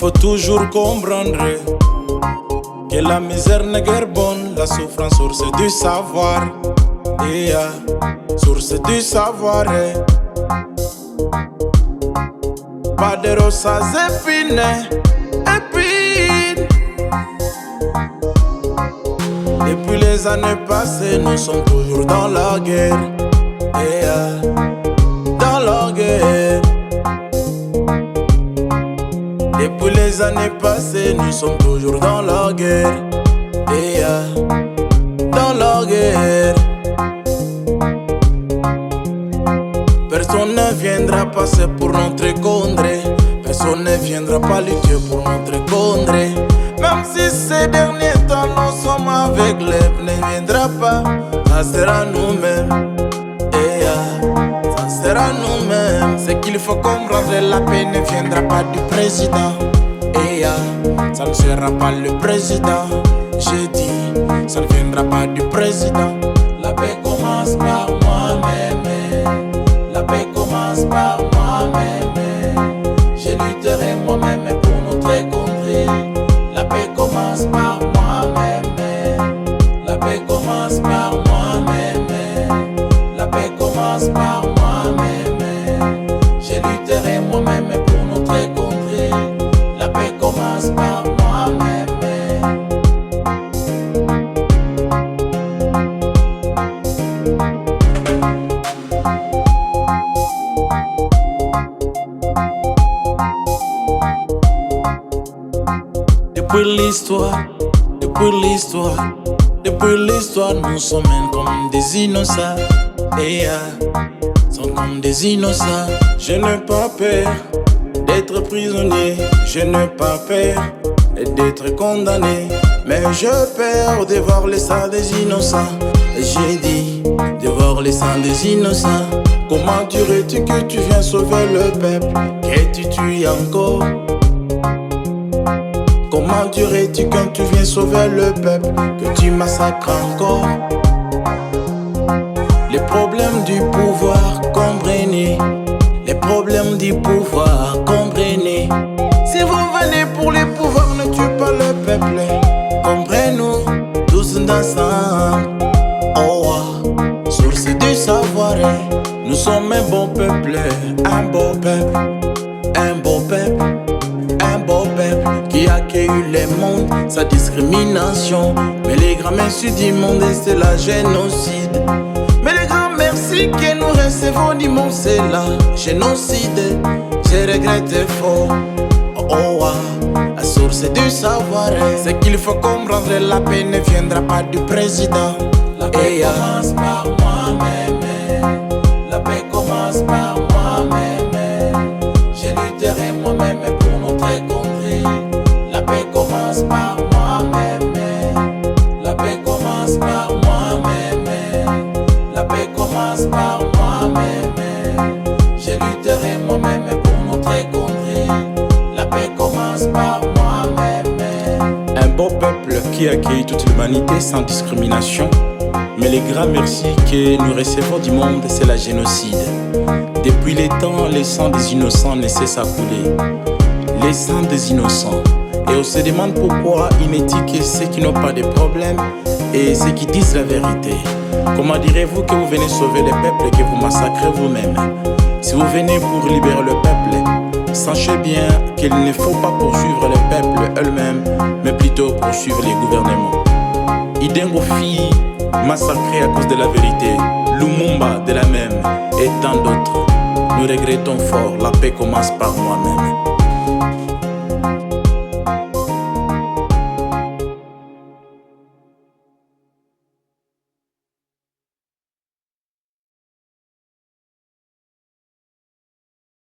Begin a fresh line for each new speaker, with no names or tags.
faut toujours comprendre que la misère n'est guère bonne, la souffrance source du savoir. Source du savoir. Pas de rosas épines. Depuis les années passées, nous sommes toujours dans la guerre. Dans la guerre. Depuis les années passées, nous sommes toujours dans la guerre. Dans la guerre. Personne ne viendra passer pour notre condré. Personne ne viendra pas lutter pour notre condré. Même si ces derniers temps nous sommes aveugles, ne viendra pas, ça sera nous-mêmes. Ça sera nous-mêmes. C'est qu'il faut comprendre, la paix ne viendra pas du président. Ça ne sera pas le président. J'ai dit, ça ne viendra pas du président. La paix commence par moi-même. La paix commence par moi-même. Je lutterai moi-même pour notre contrée. La paix commence par moi-même. La paix commence par moi-même. La paix commence par moi-même. Je lutterai moi-même pour notre contrée. La paix commence par moi-même. Depuis l'histoire, nous sommes comme des innocents. Sont comme des innocents. Je n'ai pas peur d'être prisonnier. Je n'ai pas peur d'être condamné. Mais j'ai peur de voir le sang des innocents. J'ai dit de voir le sang des innocents. Comment dirais-tu que tu viens sauver le peuple que tu tues encore? Comment dirais-tu quand tu viens sauver le peuple que tu massacres encore? Les problèmes du pouvoir, comprenez. Les problèmes du pouvoir, comprenez. Si vous venez pour les pouvoirs, ne tuez pas le peuple. Comprenez-nous tous ensemble. Source du savoir. Nous sommes un bon peuple, un beau peuple, un beau peuple. Un beau peuple qui accueille le monde, sa discrimination. Mais les grands merci du monde, c'est la génocide. Mais les grands merci que nous recevons du monde, c'est la génocide. Je regrette fort. La source du savoir, c'est qu'il faut comprendre, la paix ne viendra pas du président. La paix commence par moi-même. La paix commence par moi-même. Je lutterai moi-même pour notre contrée. La paix commence par moi-même. La paix commence par moi-même. La paix commence par moi-même. Je lutterai moi-même pour notre contrée. La paix commence par moi-même. Un beau peuple qui accueille toute l'humanité sans discrimination. Mais les grands merci que nous recevons du monde, c'est la génocide. Depuis les temps, le sang des innocents ne cesse à couler. Les sangs des innocents. Et on se demande pourquoi inéthiques ceux qui n'ont pas de problème et ceux qui disent la vérité. Comment direz-vous que vous venez sauver le peuple et que vous massacrez vous-même? Si vous venez pour libérer le peuple, sachez bien qu'il ne faut pas poursuivre le peuple eux-mêmes, mais plutôt poursuivre les gouvernements. Idengo Fi, massacré à cause de la vérité, Lumumba de la même, et tant d'autres. Nous regrettons fort, la paix commence par moi-même.